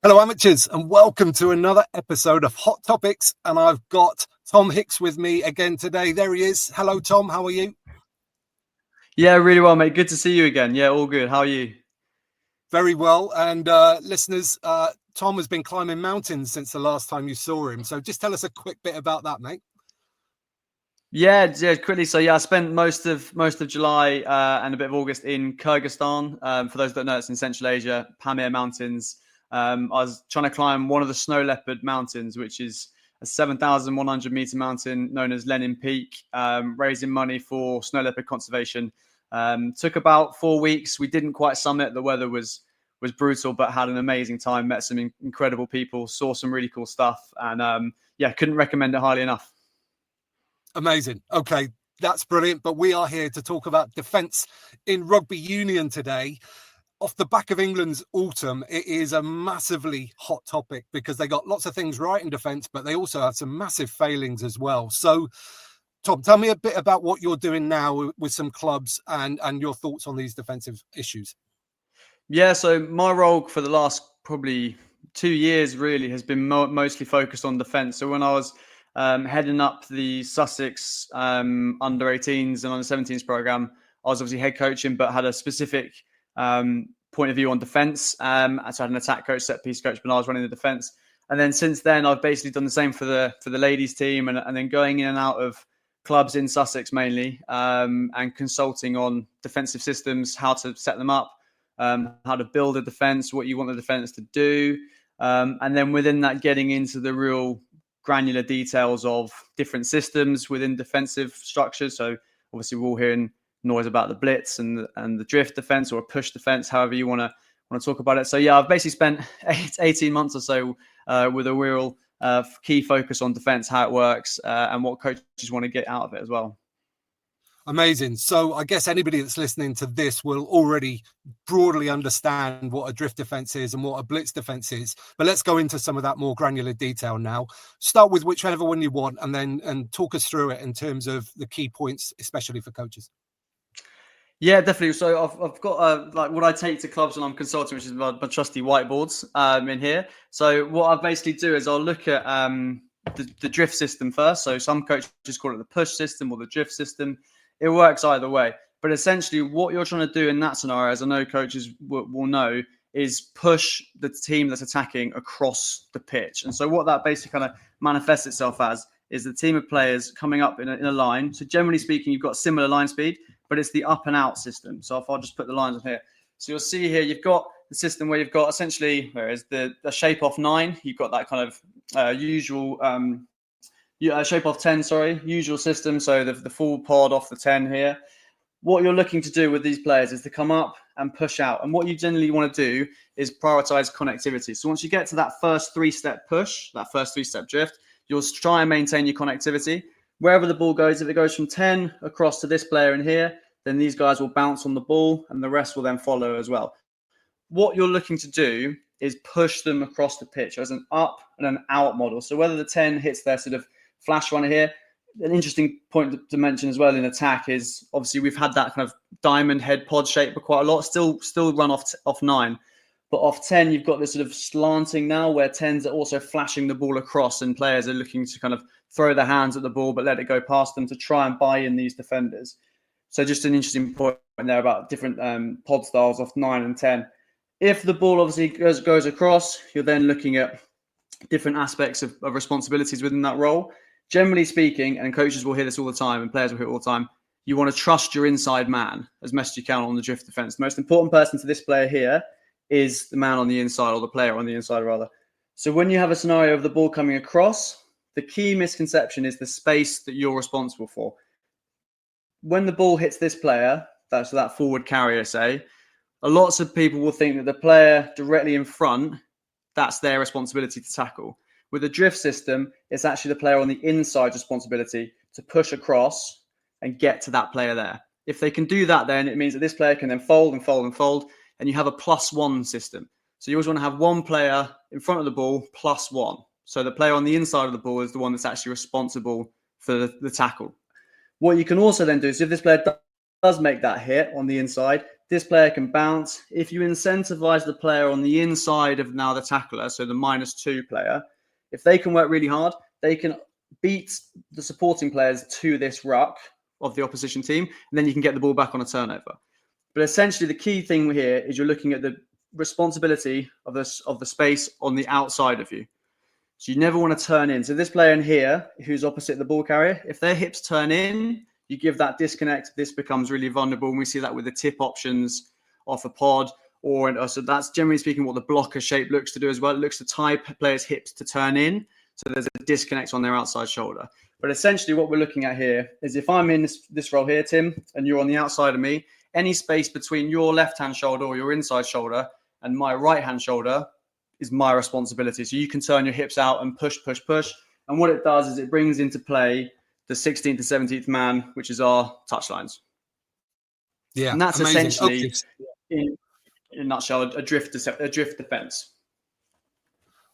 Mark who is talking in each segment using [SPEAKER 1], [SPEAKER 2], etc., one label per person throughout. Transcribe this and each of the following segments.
[SPEAKER 1] Hello, amateurs, and welcome to another episode of Hot Topics. And I've got Tom Hicks with me again today. There he is. Hello, Tom. How are you?
[SPEAKER 2] Yeah, really well, mate. Good to see you again. Yeah, all good. How are you?
[SPEAKER 1] Very well. And listeners, Tom has been climbing mountains since the last time you saw him. So just tell us a quick bit about that, mate.
[SPEAKER 2] Yeah, quickly. So I spent most of July and a bit of August in Kyrgyzstan. For those that don't know, it's in Central Asia, Pamir Mountains. I was trying to climb one of the Snow Leopard Mountains, which is a 7,100 meter mountain known as Lenin Peak, raising money for snow leopard conservation. Took about 4 weeks. We didn't quite summit. The weather was brutal, but had an amazing time. Met some incredible people, saw some really cool stuff, and couldn't recommend it highly enough.
[SPEAKER 1] Amazing. Okay, that's brilliant. But we are here to talk about defence in rugby union today. Off the back of England's autumn, it is a massively hot topic because they got lots of things right in defence, but they also have some massive failings as well. So, Tom, tell me a bit about what you're doing now with some clubs and your thoughts on these defensive issues.
[SPEAKER 2] Yeah, so my role for the last probably 2 years really has been mostly focused on defence. So when I was heading up the Sussex under 18s and under 17s program, I was obviously head coaching, but had a specific point of view on defence. So I had an attack coach, set piece coach, but I was running the defence. And then since then, I've basically done the same for the ladies team, and then going in and out of clubs in Sussex mainly, and consulting on defensive systems, how to set them up, how to build a defence, what you want the defence to do, and then within that, getting into the real granular details of different systems within defensive structures. So obviously we're all hearing noise about the blitz and the drift defense or a push defense, however you want to talk about it. So yeah, I've basically spent 18 months or so with a real key focus on defense, how it works, and what coaches want to get out of it as well.
[SPEAKER 1] Amazing. So I guess anybody that's listening to this will already broadly understand what a drift defense is and what a blitz defense is. But let's go into some of that more granular detail now. Start with whichever one you want and talk us through it in terms of the key points, especially for coaches.
[SPEAKER 2] Yeah, definitely. So I've got like what I take to clubs when I'm consulting, which is my trusty whiteboards in here. So what I basically do is I'll look at the drift system first. So some coaches call it the push system or the drift system. It works either way. But essentially what you're trying to do in that scenario, as I know coaches will know, is push the team that's attacking across the pitch. And so what that basically kind of manifests itself as is the team of players coming up in a line. So generally speaking, you've got similar line speed, but it's the up and out system. So if I'll just put the lines on here. So you'll see here, you've got the system where you've got essentially, where is the shape off 9. You've got that kind of usual shape off 10, usual system. So the full pod off the 10 here. What you're looking to do with these players is to come up and push out. And what you generally want to do is prioritize connectivity. So once you get to that first 3-step push, that first 3-step drift, you'll try and maintain your connectivity. Wherever the ball goes, if it goes from 10 across to this player in here, then these guys will bounce on the ball and the rest will then follow as well. What you're looking to do is push them across the pitch as an up and an out model. So whether the 10 hits their sort of flash runner here, an interesting point to mention as well in attack is obviously we've had that kind of diamond head pod shape for quite a lot, still run off 9. But off 10, you've got this sort of slanting now where 10s are also flashing the ball across and players are looking to kind of throw their hands at the ball but let it go past them to try and buy in these defenders. So just an interesting point there about different pod styles off 9 and 10. If the ball obviously goes across, you're then looking at different aspects of responsibilities within that role. Generally speaking, and coaches will hear this all the time and players will hear it all the time, you want to trust your inside man as best you can on the drift defense. The most important person to this player here is the man on the inside, or the player on the inside rather. So when you have a scenario of the ball coming across, the key misconception is the space that you're responsible for. When the ball hits this player, that's that forward carrier, say, lots of people will think that the player directly in front, that's their responsibility to tackle. With the drift system, it's actually the player on the inside responsibility to push across and get to that player there. If they can do that, then it means that this player can then fold and fold and fold, and you have a +1 system. So you always want to have one player in front of the ball +1. So the player on the inside of the ball is the one that's actually responsible for the tackle. What you can also then do is if this player does make that hit on the inside, This player can bounce. If you incentivize the player on the inside of now the tackler, so the -2 player, if they can work really hard, they can beat the supporting players to this ruck of the opposition team, and then you can get the ball back on a turnover. But essentially, the key thing here is you're looking at the responsibility of the space on the outside of you. So you never want to turn in. So this player in here, who's opposite the ball carrier, if their hips turn in, you give that disconnect. This becomes really vulnerable, and we see that with the tip options off a pod. So that's generally speaking what the blocker shape looks to do as well. It looks to tie players' hips to turn in. So there's a disconnect on their outside shoulder. But essentially what we're looking at here is if I'm in this role here, Tim, and you're on the outside of me, any space between your left-hand shoulder or your inside shoulder and my right-hand shoulder is my responsibility. So you can turn your hips out and push, push, push. And what it does is it brings into play the 16th to 17th man, which is our touchlines.
[SPEAKER 1] Yeah,
[SPEAKER 2] and that's
[SPEAKER 1] amazing.
[SPEAKER 2] essentially, in a nutshell, a drift defense.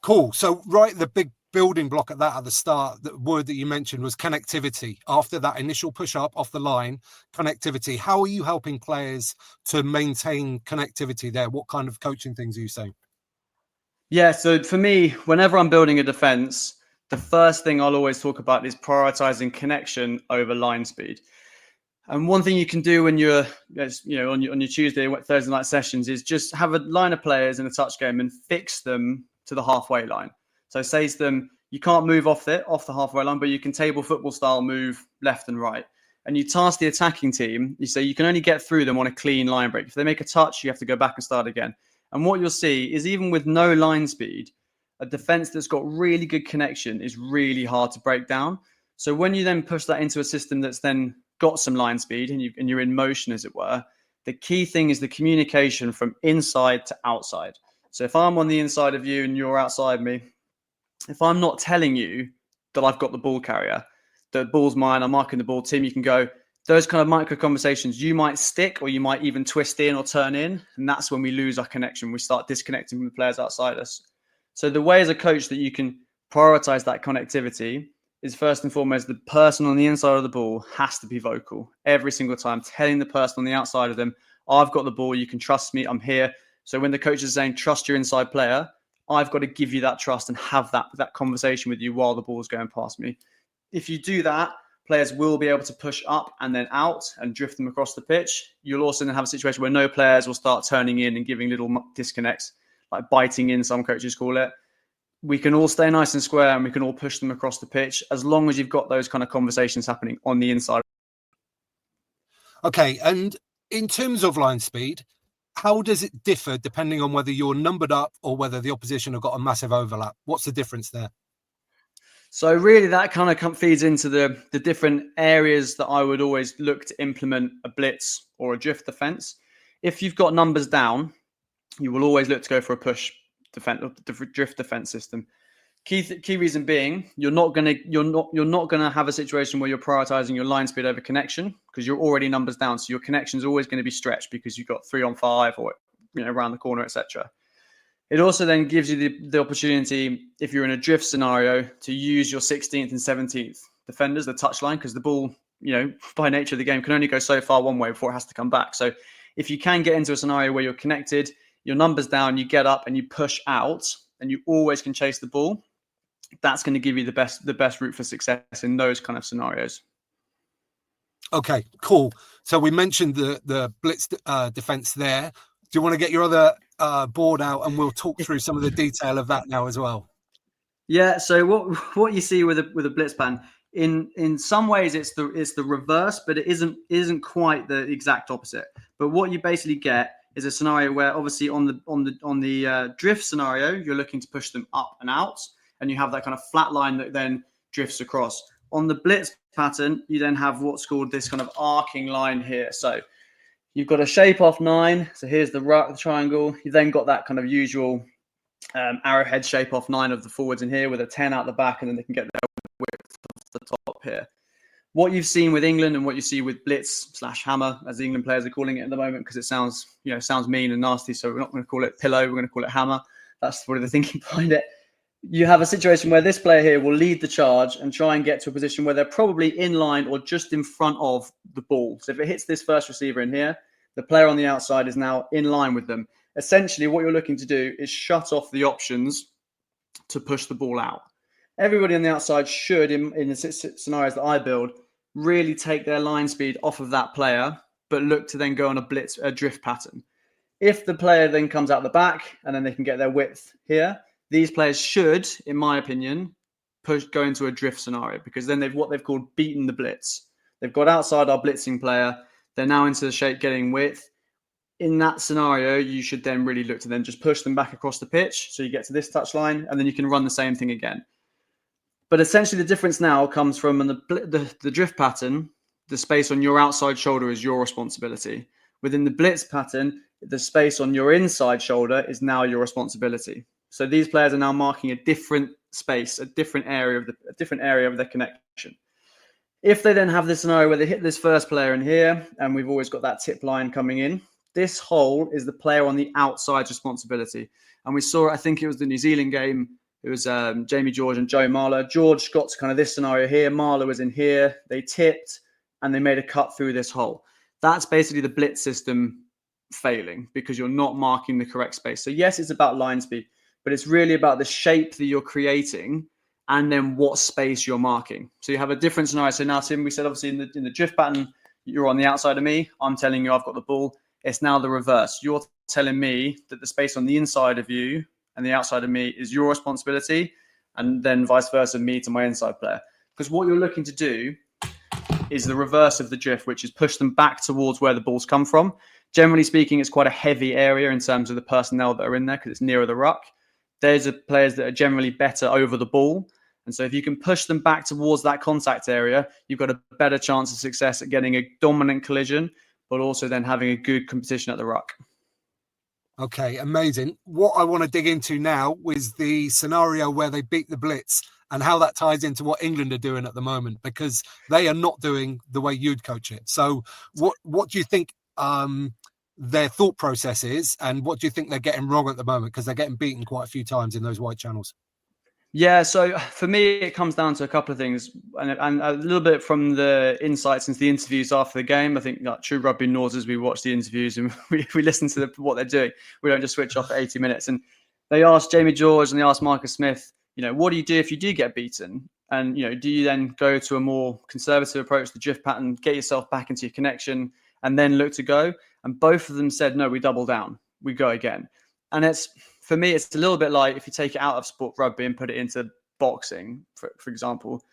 [SPEAKER 1] Cool. So right, the big building block at the start, the word that you mentioned was connectivity. After that initial push up off the line, connectivity. How are you helping players to maintain connectivity there? What kind of coaching things are you saying?
[SPEAKER 2] Yeah, so for me, whenever I'm building a defense, the first thing I'll always talk about is prioritizing connection over line speed. And one thing you can do when you're, on your Tuesday, Thursday night sessions is just have a line of players in a touch game and fix them to the halfway line. So say to them, you can't move off the halfway line, but you can table football style move left and right. And you task the attacking team. You say you can only get through them on a clean line break. If they make a touch, you have to go back and start again. And what you'll see is even with no line speed, a defense that's got really good connection is really hard to break down. So when you then push that into a system that's then got some line speed and you're in motion, as it were, the key thing is the communication from inside to outside. So if I'm on the inside of you and you're outside me, if I'm not telling you that I've got the ball carrier, the ball's mine, I'm marking the ball, Tim, you can go. Those kind of micro conversations, you might stick or you might even twist in or turn in. And that's when we lose our connection. We start disconnecting from the players outside us. So the way as a coach that you can prioritize that connectivity is first and foremost, the person on the inside of the ball has to be vocal every single time, telling the person on the outside of them, I've got the ball, you can trust me, I'm here. So when the coach is saying, trust your inside player, I've got to give you that trust and have that conversation with you while the ball's going past me. If you do that, players will be able to push up and then out and drift them across the pitch. You'll also then have a situation where no players will start turning in and giving little disconnects, like biting in, some coaches call it. We can all stay nice and square and we can all push them across the pitch as long as you've got those kind of conversations happening on the inside.
[SPEAKER 1] Okay, and in terms of line speed, how does it differ depending on whether you're numbered up or whether the opposition have got a massive overlap? What's the difference there?
[SPEAKER 2] So really that kind of feeds into the different areas that I would always look to implement a blitz or a drift defense. If you've got numbers down, you will always look to go for a push defense, the drift defense system. Key reason being, you're not gonna have a situation where you're prioritizing your line speed over connection because you're already numbers down. So your connection is always going to be stretched because you've got 3-on-5 or around the corner, etc. It also then gives you the opportunity, if you're in a drift scenario, to use your 16th and 17th defenders, the touchline, because the ball, by nature of the game, can only go so far one way before it has to come back. So if you can get into a scenario where you're connected, your numbers down, you get up and you push out, and you always can chase the ball, that's going to give you the best route for success in those kind of scenarios.
[SPEAKER 1] Okay, cool. So we mentioned the blitz defense there. Do you want to get your other board out and we'll talk through some of the detail of that now as well?
[SPEAKER 2] Yeah. So what you see with a blitz plan, in some ways it's the reverse, but it isn't quite the exact opposite. But what you basically get is a scenario where obviously on the drift scenario, you're looking to push them up and out, and you have that kind of flat line that then drifts across. On the blitz pattern, you then have what's called this kind of arcing line here. So you've got a shape off 9. So here's the triangle. You've then got that kind of usual arrowhead shape off 9 of the forwards in here with a 10 out the back, and then they can get their width off the top here. What you've seen with England and what you see with blitz/hammer, as the England players are calling it at the moment, because it sounds mean and nasty. So we're not going to call it pillow. We're going to call it hammer. That's probably the thinking behind it. You have a situation where this player here will lead the charge and try and get to a position where they're probably in line or just in front of the ball. So if it hits this first receiver in here, The player on the outside is now in line with them. Essentially, what you're looking to do is shut off the options to push the ball out. Everybody on the outside should, in the scenarios that I build, really take their line speed off of that player, but look to then go on a drift pattern. If the player then comes out the back and then they can get their width here, these players should, in my opinion, go into a drift scenario, because then they've called beaten the blitz. They've got outside our blitzing player. They're now into the shape getting width. In that scenario, you should then really look to then just push them back across the pitch. So you get to this touchline and then you can run the same thing again. But essentially the difference now comes from the drift pattern. The space on your outside shoulder is your responsibility. Within the blitz pattern, the space on your inside shoulder is now your responsibility. So these players are now marking a different space, a different area of their connection. If they then have this scenario where they hit this first player in here, and we've always got that tip line coming in, this hole is the player on the outside's responsibility. And we saw, I think it was the New Zealand game, it was Jamie George and Joe Marler. George got to kind of this scenario here. Marler was in here. They tipped and they made a cut through this hole. That's basically the blitz system failing because you're not marking the correct space. So yes, it's about line speed, but it's really about the shape that you're creating and then what space you're marking. So you have a different scenario. So now, Tim, we said obviously in the drift pattern, you're on the outside of me. I'm telling you I've got the ball. It's now the reverse. You're telling me that the space on the inside of you and the outside of me is your responsibility, and then vice versa, me to my inside player. Because what you're looking to do is the reverse of the drift, which is push them back towards where the balls come from. Generally speaking, it's quite a heavy area in terms of the personnel that are in there because it's nearer the ruck. Those are players that are generally better over the ball. And so if you can push them back towards that contact area, you've got a better chance of success at getting a dominant collision, but also then having a good competition at the ruck.
[SPEAKER 1] Okay, amazing. What I want to dig into now is the scenario where they beat the blitz and how that ties into what England are doing at the moment, because they are not doing the way you'd coach it. So what do you think their thought process is, and what do you think they're getting wrong at the moment? Because they're getting beaten quite a few times in those white channels.
[SPEAKER 2] Yeah, so for me, it comes down to a couple of things, and a little bit from the insights into the interviews after the game. I think like True Rugby knows as we watch the interviews and we listen to what they're doing. We don't just switch off for 80 minutes. And they asked Jamie George and they asked Marcus Smith, what do you do if you do get beaten? And, do you then go to a more conservative approach, the drift pattern, get yourself back into your connection and then look to go? And both of them said, no, we double down, we go again. And for me, it's a little bit like if you take it out of sport rugby and put it into boxing, for example.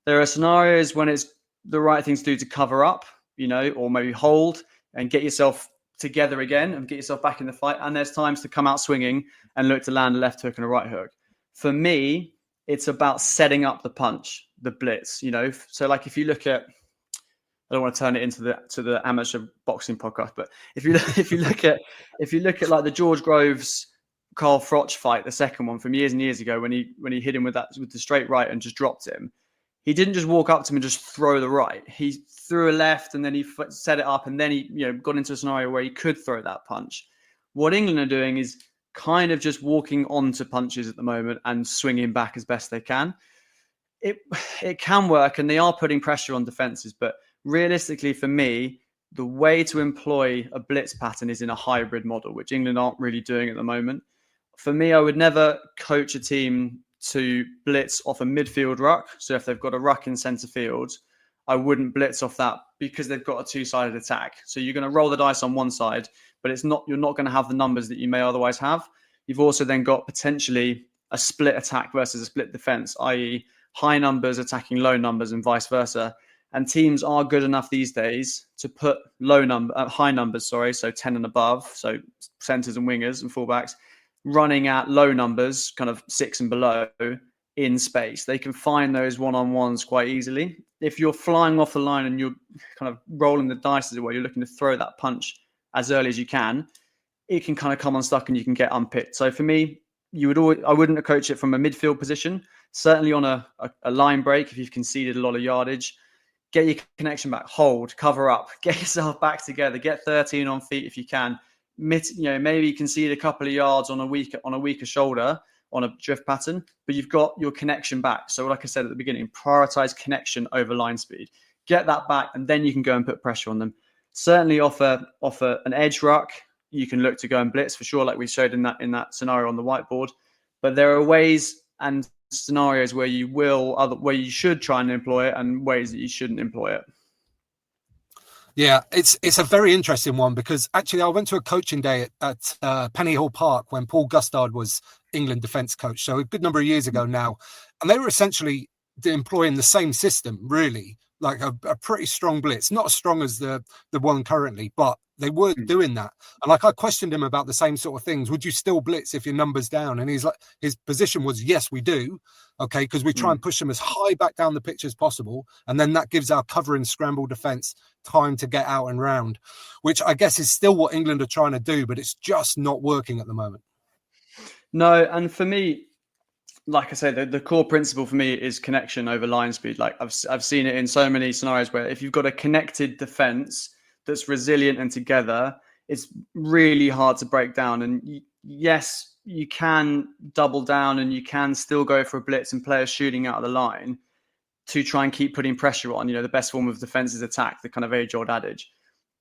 [SPEAKER 2] There are scenarios when it's the right thing to do to cover up, or maybe hold and get yourself together again and get yourself back in the fight. And there's times to come out swinging and look to land a left hook and a right hook. For me, it's about setting up the punch, the blitz, So like if you look at, I don't want to turn it into the amateur boxing podcast, but if you look at like the George Groves Carl Froch fight, the second one from years and years ago, when he hit him with the straight right and just dropped him, he didn't just walk up to him and just throw the right. He threw a left and then he set it up and then he got into a scenario where he could throw that punch. What England are doing is kind of just walking onto punches at the moment and swinging back as best they can. It can work and they are putting pressure on defenses, but realistically for me, the way to employ a blitz pattern is in a hybrid model, which England aren't really doing at the moment. For me, I would never coach a team to blitz off a midfield ruck. So if they've got a ruck in centre field, I wouldn't blitz off that because they've got a two-sided attack. So you're going to roll the dice on one side, but you're not going to have the numbers that you may otherwise have. You've also then got potentially a split attack versus a split defence, i.e. high numbers attacking low numbers and vice versa. And teams are good enough these days to put high numbers, so 10 and above, so centres and wingers and fullbacks, running at low numbers, kind of 6 and below in space. They can find those one-on-ones quite easily. If you're flying off the line and you're kind of rolling the dice as well, you're looking to throw that punch as early as you can, it can kind of come unstuck and you can get unpicked. So for me, I wouldn't coach it from a midfield position, certainly on a line break if you've conceded a lot of yardage. Get your connection back, hold, cover up, get yourself back together, get 13 on feet if you can. Maybe concede a couple of yards on a weaker shoulder on a drift pattern, but you've got your connection back. So like I said at the beginning, prioritize connection over line speed. Get that back and then you can go and put pressure on them. certainly offer an edge ruck. You can look to go and blitz for sure, like we showed in that scenario on the whiteboard. But there are ways and scenarios where where you should try and employ it, and ways that you shouldn't employ it.
[SPEAKER 1] Yeah, it's a very interesting one, because actually I went to a coaching day at Penny Hall Park when Paul Gustard was England defence coach, so a good number of years ago now, and they were essentially employing the same system, really, like a pretty strong blitz, not as strong as the one currently, but they were doing that. And like I questioned him about the same sort of things. Would you still blitz if your number's down? And he's like, his position was, yes, we do. Okay, because we try and push them as high back down the pitch as possible, and then that gives our cover and scramble defence time to get out and round, which I guess is still what England are trying to do, but it's just not working at the moment.
[SPEAKER 2] No, and for me, like I say, the core principle for me is connection over line speed. Like I've seen it in so many scenarios where if you've got a connected defence that's resilient and together, it's really hard to break down. And yes, you can double down and you can still go for a blitz and players shooting out of the line to try and keep putting pressure on. The best form of defence is attack, the kind of age-old adage.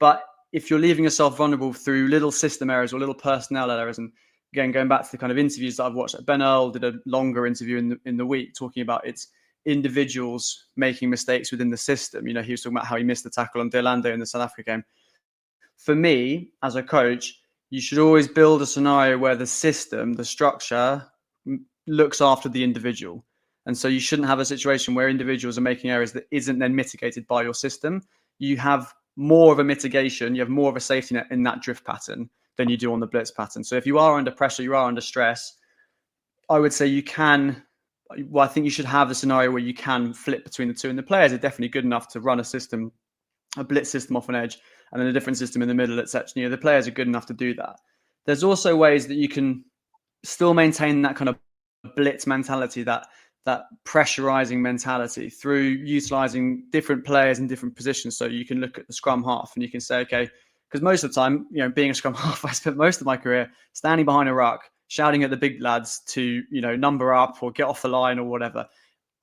[SPEAKER 2] But if you're leaving yourself vulnerable through little system errors or little personnel errors, and again, going back to the kind of interviews that I've watched, Ben Earl did a longer interview in the week talking about its individuals making mistakes within the system. He was talking about how he missed the tackle on Delando in the South Africa game. For me, as a coach, you should always build a scenario where the system, the structure, looks after the individual. And so you shouldn't have a situation where individuals are making errors that isn't then mitigated by your system. You have more of a mitigation, you have more of a safety net in that drift pattern than you do on the blitz pattern. So if you are under pressure, you are under stress, I would say I think you should have the scenario where you can flip between the two. And the players are definitely good enough to run a blitz system off an edge, and then a different system in the middle, etc. The players are good enough to do that. There's also ways that you can still maintain that kind of blitz mentality, that pressurizing mentality, through utilizing different players in different positions. So you can look at the scrum half and you can say, okay, because most of the time, being a scrum half, I spent most of my career standing behind a ruck, shouting at the big lads to, number up or get off the line or whatever.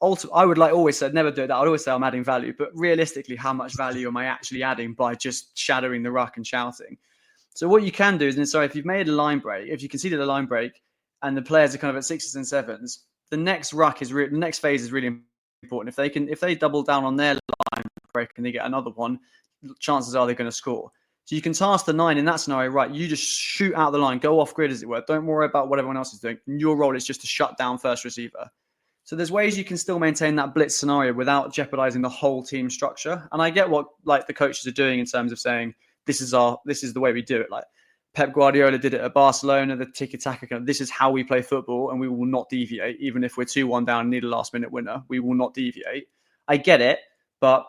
[SPEAKER 2] I would always say, never do that. I'd always say I'm adding value, but realistically, how much value am I actually adding by just shadowing the ruck and shouting? So what you can do is, if you've made a line break, if you conceded a line break and the players are kind of at 6s and 7s, the next the next phase is really important. If they double down on their line break and they get another one, chances are they're going to score. So you can task the 9 in that scenario, right? You just shoot out the line, go off grid, as it were. Don't worry about what everyone else is doing. And your role is just to shut down first receiver. So there's ways you can still maintain that blitz scenario without jeopardizing the whole team structure. And I get what the coaches are doing in terms of saying, this is the way we do it. Like Pep Guardiola did it at Barcelona, the tiki-taka. This is how we play football, and we will not deviate. Even if we're 2-1 down and need a last-minute winner, we will not deviate. I get it, but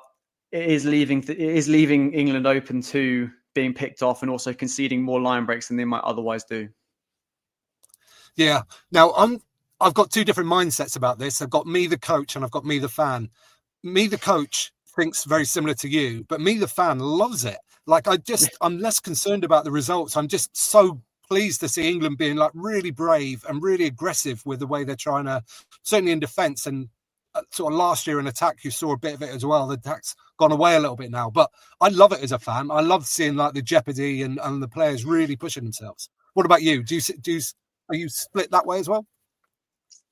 [SPEAKER 2] it is leaving England open to being picked off and also conceding more line breaks than they might otherwise do.
[SPEAKER 1] Yeah. Now, I've got two different mindsets about this. I've got me, the coach, and I've got me, the fan. Me, the coach, thinks very similar to you, but me, the fan, loves it. I'm less concerned about the results. I'm just so pleased to see England being really brave and really aggressive with the way they're trying to, certainly in defence, and sort of last year in attack, you saw a bit of it as well. The attack's gone away a little bit now, but I love it as a fan. I love seeing the jeopardy and the players really pushing themselves. What about you? Are you split that way as well?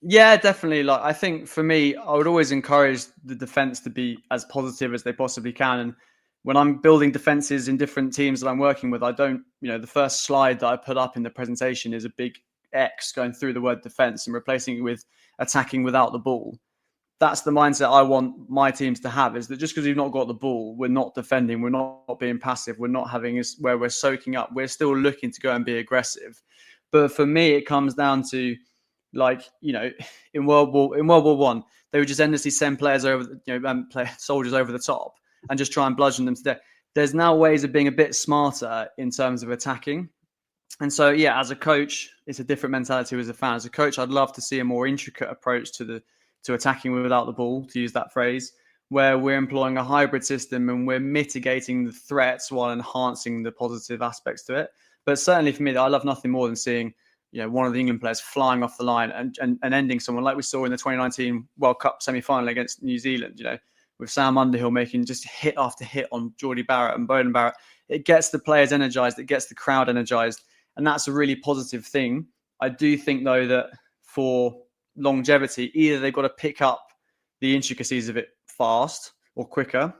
[SPEAKER 2] Yeah, definitely. I think for me, I would always encourage the defense to be as positive as they possibly can. And when I'm building defenses in different teams that I'm working with, I don't, the first slide that I put up in the presentation is a big X going through the word defense and replacing it with attacking without the ball. That's the mindset I want my teams to have, is that just because we've not got the ball, we're not defending, we're not being passive, we're not having where we're soaking up, we're still looking to go and be aggressive. But for me, it comes down to, in World War One, they would just endlessly send players over, soldiers over the top and just try and bludgeon them to death. There's now ways of being a bit smarter in terms of attacking. And so, yeah, as a coach, it's a different mentality as a fan. As a coach, I'd love to see a more intricate approach to attacking without the ball, to use that phrase, where we're employing a hybrid system and we're mitigating the threats while enhancing the positive aspects to it. But certainly for me, I love nothing more than seeing one of the England players flying off the line and ending someone, like we saw in the 2019 World Cup semi-final against New Zealand. with Sam Underhill making just hit after hit on Geordie Barrett and Bowden Barrett. It gets the players energized. It gets the crowd energized. And that's a really positive thing. I do think, though, that for longevity, either they've got to pick up the intricacies of it fast or quicker,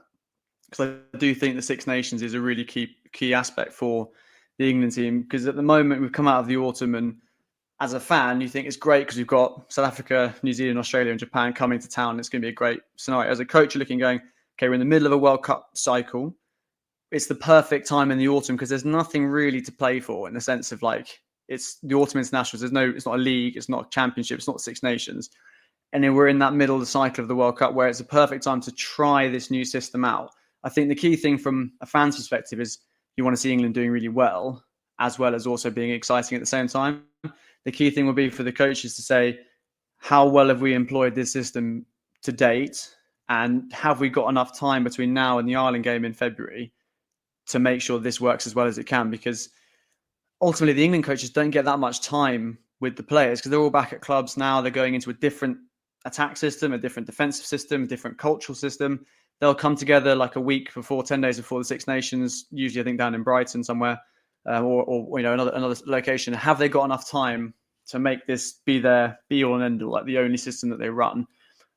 [SPEAKER 2] because I do think the Six Nations is a really key aspect for the England team. Because at the moment, we've come out of the autumn, and as a fan, you think it's great because we've got South Africa, New Zealand, Australia, and Japan coming to town. It's going to be a great scenario. As a coach, you're looking, going, okay, we're in the middle of a World Cup cycle. It's the perfect time in the autumn because there's nothing really to play for, in the sense of, like, it's the autumn internationals. It's not a league, it's not a championship, it's not Six Nations. And then we're in that middle of the cycle of the World Cup where it's a perfect time to try this new system out. I think the key thing from a fan's perspective is you want to see England doing really well as also being exciting at the same time. The key thing will be for the coaches to say, how well have we employed this system to date? And have we got enough time between now and the Ireland game in February to make sure this works as well as it can? Because ultimately, the England coaches don't get that much time with the players because they're all back at clubs now. They're going into a different attack system, a different defensive system, a different cultural system. They'll come together like a week before, 10 days before the Six Nations, usually I think down in Brighton somewhere, or another location. Have they got enough time to make this be their be all and end all, like the only system that they run?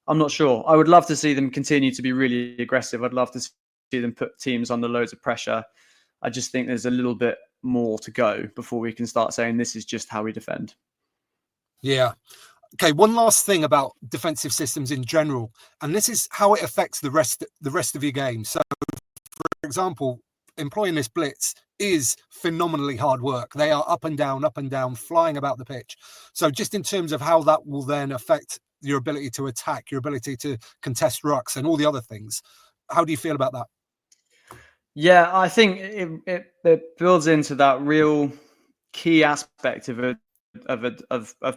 [SPEAKER 2] I'm not sure. I would love to see them continue to be really aggressive. I'd love to see them put teams under loads of pressure. I just think there's a little bit more to go before we can start saying this is just how we defend.
[SPEAKER 1] Yeah. Okay, one last thing about defensive systems in general, and this is how it affects the rest of your game. So, for example, employing this blitz is phenomenally hard work. They are up and down, flying about the pitch. So just in terms of how that will then affect your ability to attack, your ability to contest rucks and all the other things, how do you feel about that?
[SPEAKER 2] Yeah, I think it builds into that real key aspect of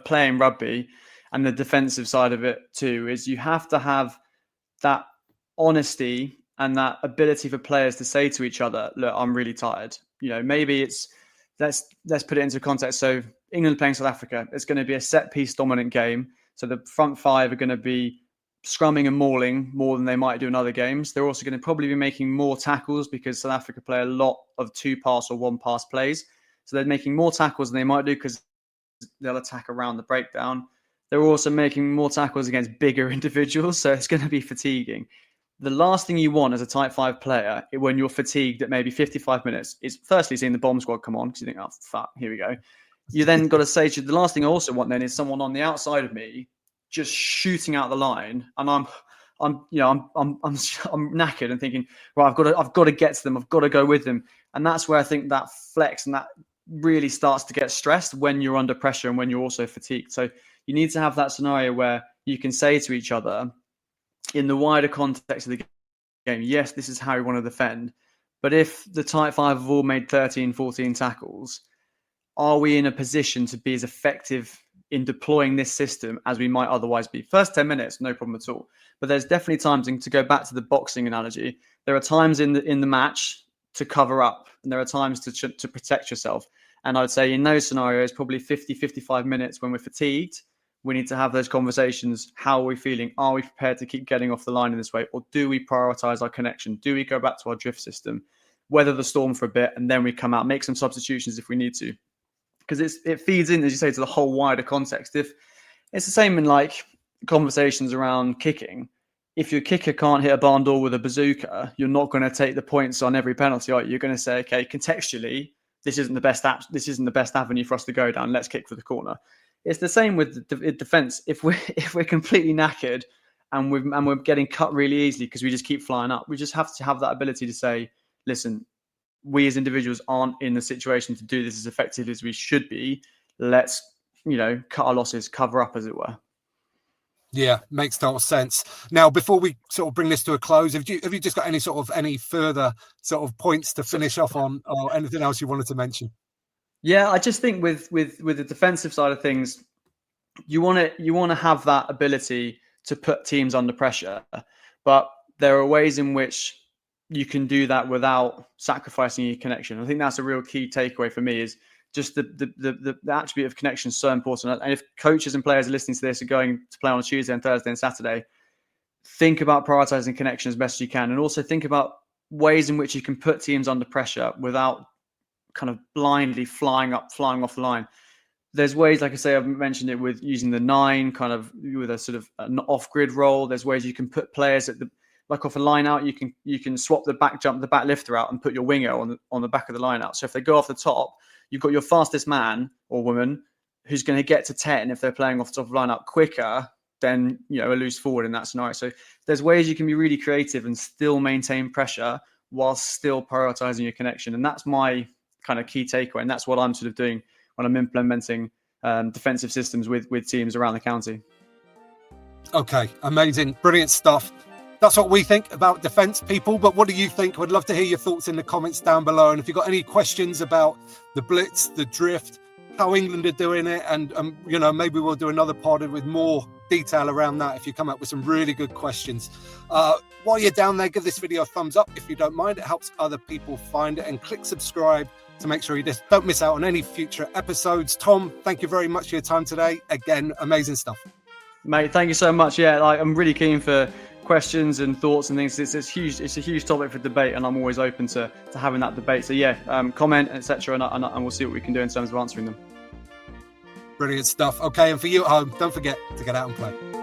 [SPEAKER 2] playing rugby, and the defensive side of it too, is you have to have that honesty and that ability for players to say to each other, look, I'm really tired. Maybe it's, let's put it into context. So England playing South Africa, it's going to be a set piece dominant game. So the front five are going to be scrumming and mauling more than they might do in other games. They're also going to probably be making more tackles because South Africa play a lot of 2-pass or 1-pass plays. So they're making more tackles than they might do because they'll attack around the breakdown. They're also making more tackles against bigger individuals, so it's going to be fatiguing. The last thing you want as a type 5 player when you're fatigued at maybe 55 minutes is firstly seeing the bomb squad come on because you think, oh, fuck, here we go. You then got to say, the last thing I also want then is someone on the outside of me just shooting out the line, and I'm knackered and thinking, right, I've got to get to them, I've got to go with them, and that's where I think that flex and that really starts to get stressed when you're under pressure and when you're also fatigued. So you need to have that scenario where you can say to each other, in the wider context of the game, yes, this is how we want to defend, but if the type 5 have all made 13, 14 tackles, are we in a position to be as effective in deploying this system as we might otherwise be? First 10 minutes, no problem at all. But there's definitely times, and to go back to the boxing analogy, there are times in the match to cover up, and there are times to protect yourself. And I would say in those scenarios, probably 50, 55 minutes when we're fatigued, we need to have those conversations. How are we feeling? Are we prepared to keep getting off the line in this way? Or do we prioritize our connection? Do we go back to our drift system, weather the storm for a bit, and then we come out, make some substitutions if we need to? Because it feeds in, as you say, to the whole wider context. If it's the same in like conversations around kicking, if your kicker can't hit a barn door with a bazooka, you're not going to take the points on every penalty, are you? You're going to say, okay, contextually, this isn't the best avenue for us to go down. Let's kick for the corner. It's the same with defense. If we're completely knackered and we're getting cut really easily because we just keep flying up, we just have to have that ability to say, listen, we as individuals aren't in the situation to do this as effectively as we should be. Let's, cut our losses, cover up, as it were.
[SPEAKER 1] Yeah, makes total sense. Now, before we sort of bring this to a close, have you just got any further sort of points to finish off on, or anything else you wanted to mention?
[SPEAKER 2] Yeah, I just think with the defensive side of things, you want to have that ability to put teams under pressure, but there are ways in which you can do that without sacrificing your connection. I think that's a real key takeaway for me, is just the attribute of connection is so important. And if coaches and players are listening to this are going to play on a Tuesday and Thursday and Saturday, think about prioritizing connection as best you can, and also think about ways in which you can put teams under pressure without kind of blindly flying off the line. There's ways, like I say, I've mentioned it with using the 9, kind of with a sort of an off-grid role. There's ways you can put players at like off a line out. You can swap the back jump, the back lifter out, and put your winger on the back of the line out. So if they go off the top, you've got your fastest man or woman who's going to get to 10 if they're playing off the top of the line out quicker than a loose forward in that scenario. So there's ways you can be really creative and still maintain pressure while still prioritizing your connection. And that's my kind of key takeaway. And that's what I'm sort of doing when I'm implementing defensive systems with teams around the county.
[SPEAKER 1] Okay, amazing, brilliant stuff. That's what we think about defence, people. But what do you think? We'd love to hear your thoughts in the comments down below. And if you've got any questions about the blitz, the drift, how England are doing it, and maybe we'll do another pod with more detail around that if you come up with some really good questions. While you're down there, give this video a thumbs up if you don't mind. It helps other people find it, and click subscribe to make sure you just don't miss out on any future episodes. Tom, thank you very much for your time today. Again, amazing stuff. Mate, thank you so much. Yeah, I'm really keen for questions and thoughts and things. It's a huge topic for debate, and I'm always open to having that debate. So yeah, comment, etc., and we'll see what we can do in terms of answering them. Brilliant stuff. Okay, and for you at home, don't forget to get out and play.